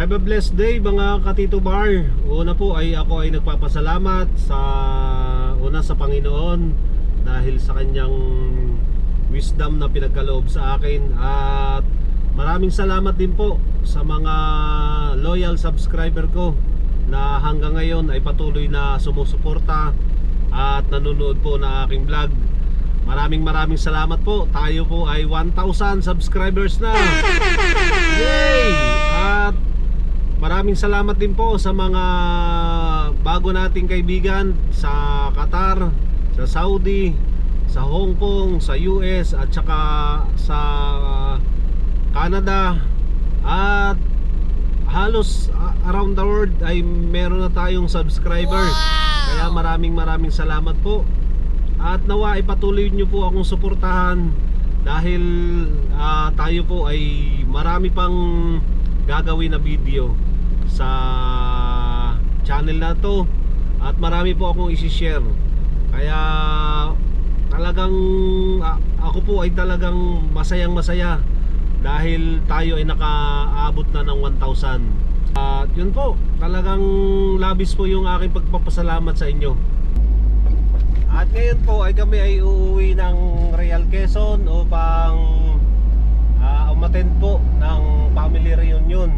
Have a blessed day mga Katito Bar. Una po ay ako ay nagpapasalamat sa Panginoon dahil sa kanyang wisdom na pinagkaloob sa akin. At maraming salamat din po sa mga loyal subscriber ko na hanggang ngayon ay patuloy na sumusuporta at nanonood po ng aking vlog. Maraming salamat po. Tayo po ay 1,000 subscribers na. Yay! At maraming salamat din po sa mga bago nating kaibigan sa Qatar, sa Saudi, sa Hong Kong, sa US at saka sa Canada. At halos around the world ay meron na tayong subscriber. Kaya maraming salamat po. At nawa ipatuloy nyo po akong suportahan dahil tayo po ay marami pang gagawin na video sa channel na to at marami po akong isi-share. Kaya talagang ako po ay talagang masaya dahil tayo ay nakaabot na ng 1,000. At yun po, talagang labis po yung aking pagpapasalamat sa inyo. At ngayon po ay kami ay uuwi ng Real Quezon upang umattend po ng family reunion.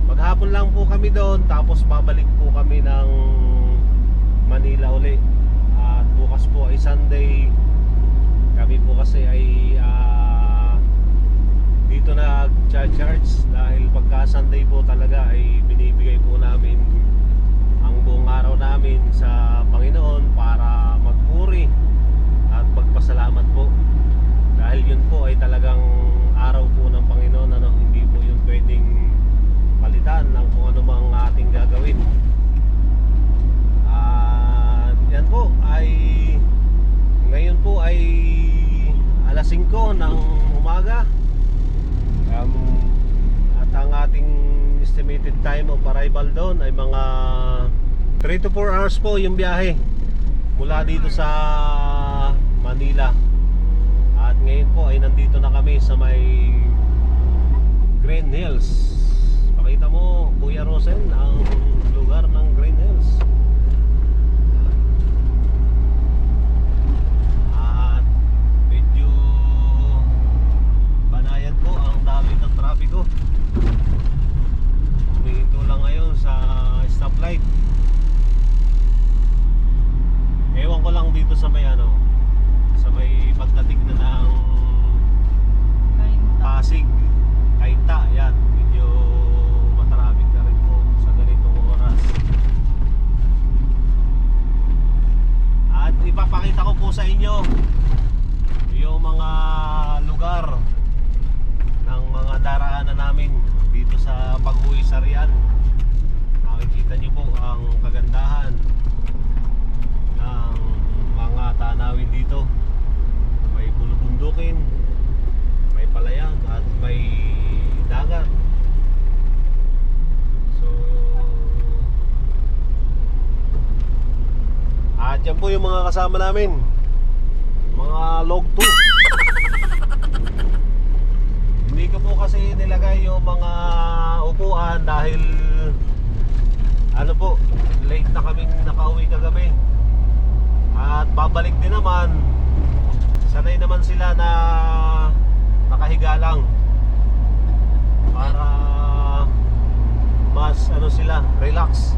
Maghapon lang po kami doon, tapos babalik po kami ng Manila uli. At bukas po ay Sunday. Kami po kasi ay dito nag-charge dahil pagka Sunday po talaga ay binibigay po namin ang buong araw namin sa Panginoon para magpuri at magpasalamat po. Dahil yun po ay talagang araw po ng Panginoon, hindi po yung pwedeng palitan ng kung ano mang ating gagawin. At yan po ay ngayon po ay alas 5 ng umaga. At ang ating estimated time of arrival doon ay mga 3 to 4 hours po yung biyahe mula dito sa Manila. At ngayon po ay nandito na kami sa may Green Hills. Pakita mo, Kuya Rosen, ang lugar ng Green Hills. At medyo banayan po ang dami ng trapiko. Humihinto lang ngayon sa stoplight. Ewan ko lang dito sa may sa may pagdating na ng Pasig, Kainta, yan, medyo matraffic na rin po sa ganitong oras. At ipapakita ko po sa inyo yung mga lugar ng mga daraanan namin dito sa pag-uwi sa Rian. Makikita nyo po ang kagandahan ng mga tanawin dito. May bulubundukin, may palayan at may dagat. So at yan po yung mga kasama namin, mga log 2. Hindi ko po kasi nilagay yung mga upuan dahil late na kaming nakauwi kagabi. At babalik din naman, sanay naman sila na nakahiga lang para mas sila, relax.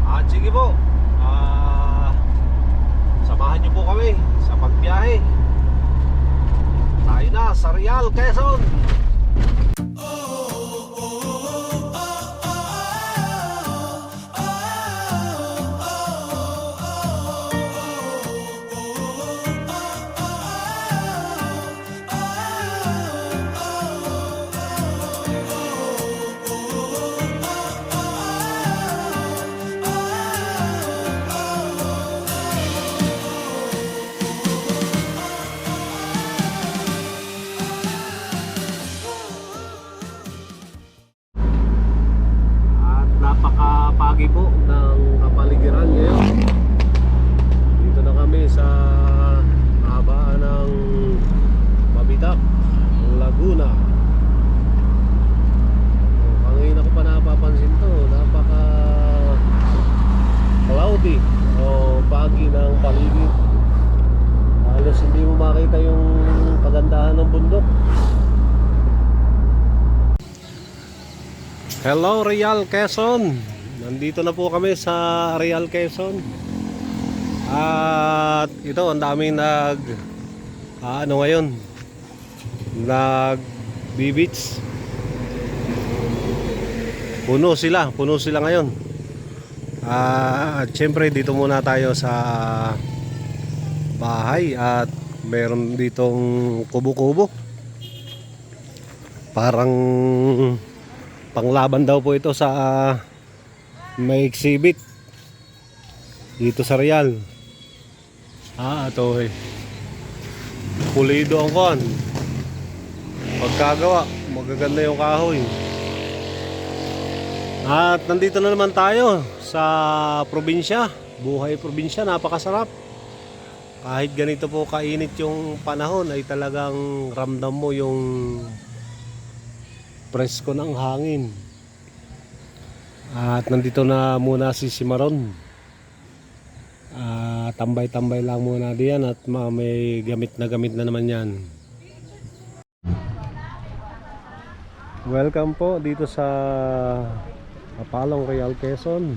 At sige po, samahan nyo po kami sa pagbiyahe. Tayo na sa Real Quezon. Laguna. Kanina ko pa napapansin to, napaka cloudy o foggy ng paligid. Halos hindi mo makita yung kagandahan ng bundok. Hello Real Quezon. Nandito na po kami sa Real Quezon. At ito ang daming ngayon nag-beach. Puno sila ngayon. At syempre dito muna tayo sa bahay at meron ditong kubo-kubo. Parang panglaban daw po ito sa may exhibit dito sa Real. Ito pulido ang kon. Pagkagawa, magaganda yung kahoy. At nandito na naman tayo sa probinsya. Buhay probinsya, napakasarap. Kahit ganito po kainit yung panahon ay talagang ramdam mo yung presko ng hangin. At nandito na muna si Simaron. Tambay-tambay lang muna diyan at may gamit na naman yan. Welcome po dito sa Mapalong, Real Quezon.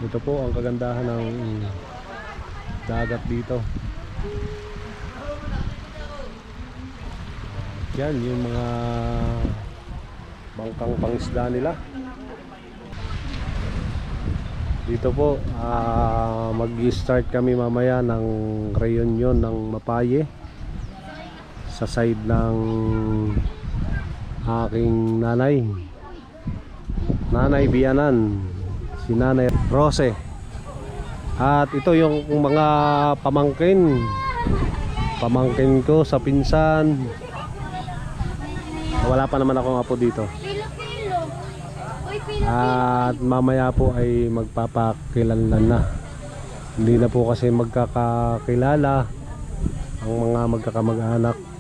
Ito po ang kagandahan ng dagat dito. Yan yung mga bangkang pangisda nila. Dito po mag-start kami mamaya ng reunion ng Mapaye sa side ng aking Nanay Bianan, si Nanay Rose. At ito yung mga pamangkin ko sa pinsan. Wala pa naman akong apo dito. At mamaya po ay magpapakilanlan na. Hindi na po kasi magkakakilala ang mga magkakamag-anak.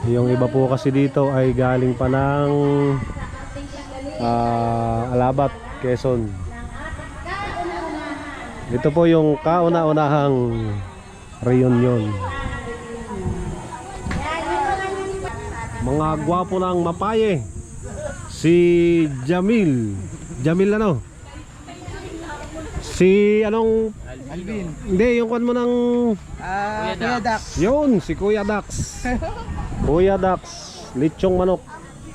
Yung iba po kasi dito ay galing pa ng Alabat, Quezon. Ito po yung kauna-unahang reunion. Mga gwapo ng Mapaye. Si Jamil ano? Si anong Alvin. Hindi, yung kwan mo ng Kuya Dax. Yun, si Kuya Dax. Kuya Dax, lechong manok.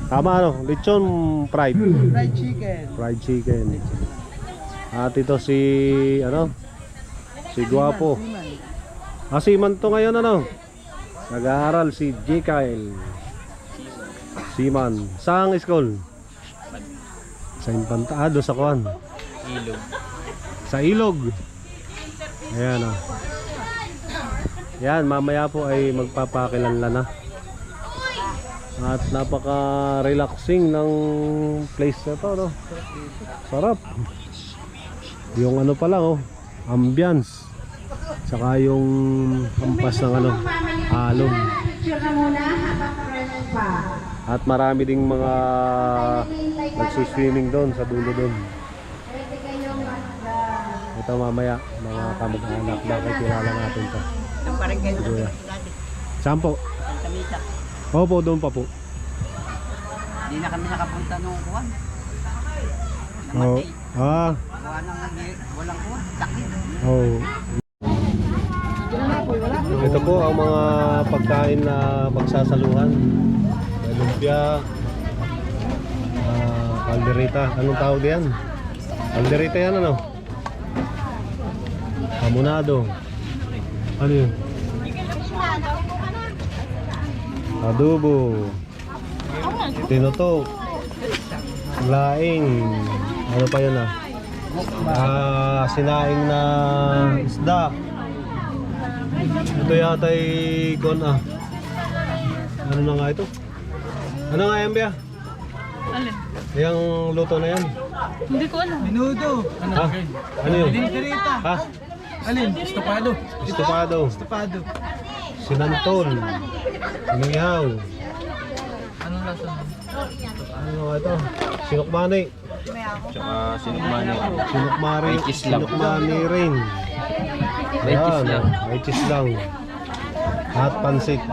Tama ano? Lechon fried. Fried chicken. Fried chicken. At ito si ano? Si gwapo. Siman to ngayon ano? Nag-aaral si Jekael. Siman. Saang school? Sa Impantado sa kuan. Ilog. Sa Ilog. Ayan o. Yan, mamaya po ay magpapakilanlan na. At napaka-relaxing ng place na to, no? Sarap. Yung ano pa lang, ambience. Saka yung hampas ng alon. At marami ding mga nagsuswimming doon sa dulo doon. Ito mamaya, mga kamag-anak, bakit kilala natin to. Parang kayo Kuya. Saan po? sa misa. Opo, doon pa po. Hindi na kami nakapunta nung kuwan. Oh. Gawa nang walang kuwan. Sakit. Oh. Ito po ang mga pagkain na pagsasaluhan. Lumpia, kaldereta. Anong tawag yan? Kaldereta yan ano? Hamonado. Ano yun? Adobo. Tinutok. Laing. Ano pa yun sinaing na isda. Ito yata ay kon ano na nga ito? Ano nga yan, Bea? Alin? Yung luto na yan. Hindi ko alam. Minudo. Ano yun? Diniterita. Alin? Estopado. Estopado. Estopado. Sinantol. Inihaw. Anong lasa mo? Ano ito? Sinukmani. Tsaka sinukmani. Sinukmari. May cheese lang. Sinukmani rin. May cheese Ayan, lang. May cheese lang. At pansit.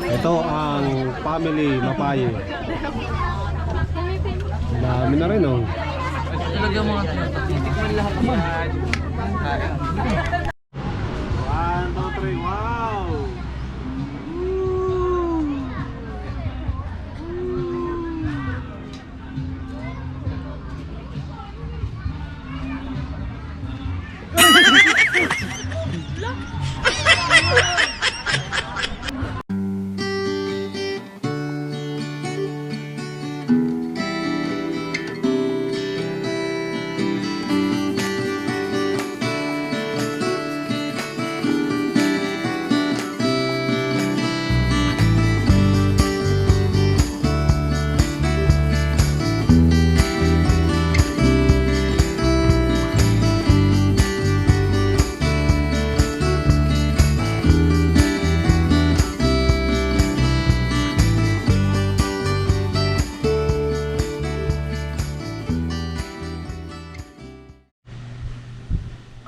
Ito ang family mapaye. Dami na rin oh. Talaga mga titikman lahat yan. 1, 2, 3, wow!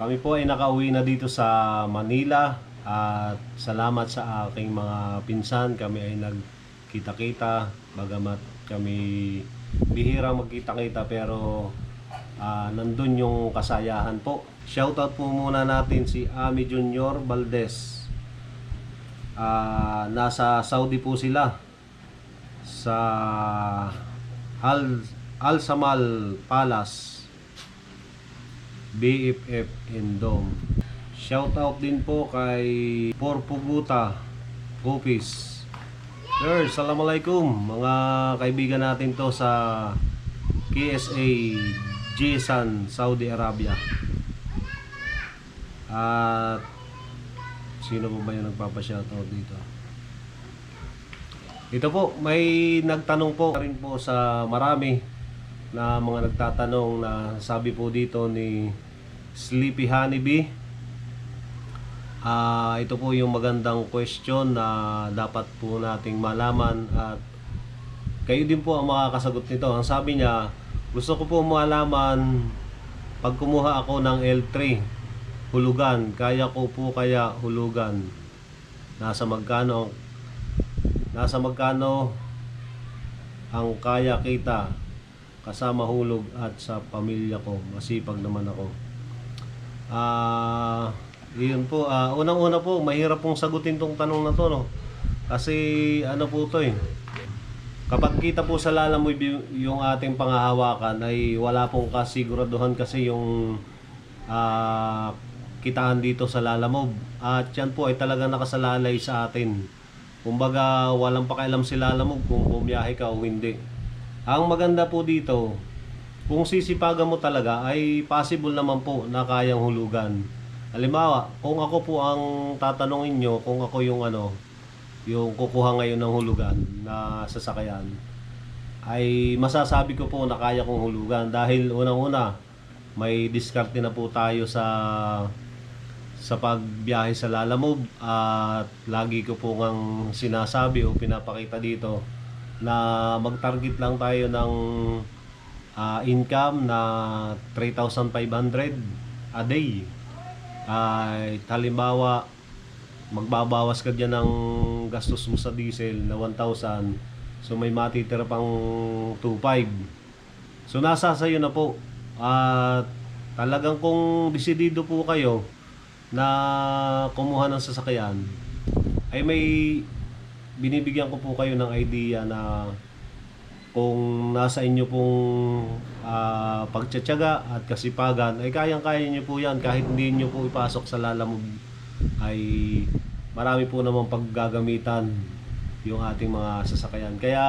Kami po ay nakauwi na dito sa Manila at salamat sa aking mga pinsan. Kami ay nagkita-kita bagamat kami bihirang magkita-kita pero nandun yung kasayahan po. Shoutout po muna natin si Ami Junior Valdez. Nasa Saudi po sila sa Al Samal Palace BFF Indom. Shout out din po kay Porpuguta Gopis. Sir, assalamualaikum mga kaibigan natin to sa KSA Jisan, Saudi Arabia. At sino po ba yung nagpapa-shoutout dito? Ito po, may nagtanong po rin po sa marami na mga nagtatanong na sabi po dito ni Sleepy Honeybee. Ito po yung magandang question na dapat po nating malaman at kayo din po ang makakasagot nito. Ang sabi niya, gusto ko po malaman pag kumuha ako ng L3 hulugan, kaya ko po kaya hulugan? Nasa magkano ang kaya kita kasama hulog at sa pamilya ko, masipag naman ako. Yun po, unang-una po, mahirap pong sagutin tong tanong na to, no? Kasi ano po to eh, kapag kita po sa lalamoy yung ating pangahawakan ay wala pong kasiguraduhan kasi yung kitaan dito sa Lalamove. At yan po ay talagang nakasalalay sa atin. Kumbaga walang pakialam si Lalamove kung bumiyahe ka o hindi. Ang maganda po dito, kung sisipagan mo talaga ay possible naman po na kayang hulugan. Halimbawa, kung ako po ang tatanungin nyo, kung ako yung yung kukuha ngayon ng hulugan na sasakyan, ay masasabi ko po na kaya kong hulugan dahil unang-una may diskarte na po tayo sa pagbiyahe sa Lalamove at lagi ko po ngang sinasabi o pinapakita dito na mag-target lang tayo ng income na 3,500 a day. Halimbawa, magbabawas ka dyan ng gastos mo sa diesel na 1,000, so may matitira pang 2,500. So nasa sayo na po. At talagang kung desidido po kayo na kumuha ng sasakyan, ay may binibigyan ko po kayo ng idea na kung nasa inyo pong pagtsatsaga at kasipagan ay kayang-kaya nyo po yan kahit hindi nyo po ipasok sa Lalamove, ay marami po namang paggagamitan yung ating mga sasakyan. Kaya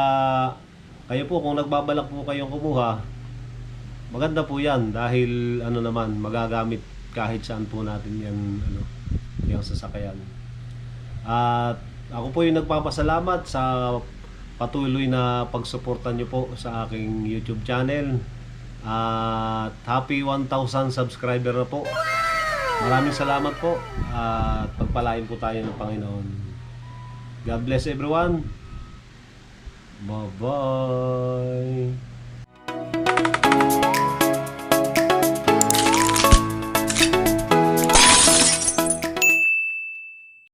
kayo po kung nagbabalak po kayong kumuha, maganda po yan dahil naman magagamit kahit saan po natin yan yung sasakyan. At ako po yung nagpapasalamat sa patuloy na pagsuporta nyo po sa aking YouTube channel. At happy 1,000 subscriber na po. Maraming salamat po at pagpalain po tayo ng Panginoon. God bless everyone. Bye-bye.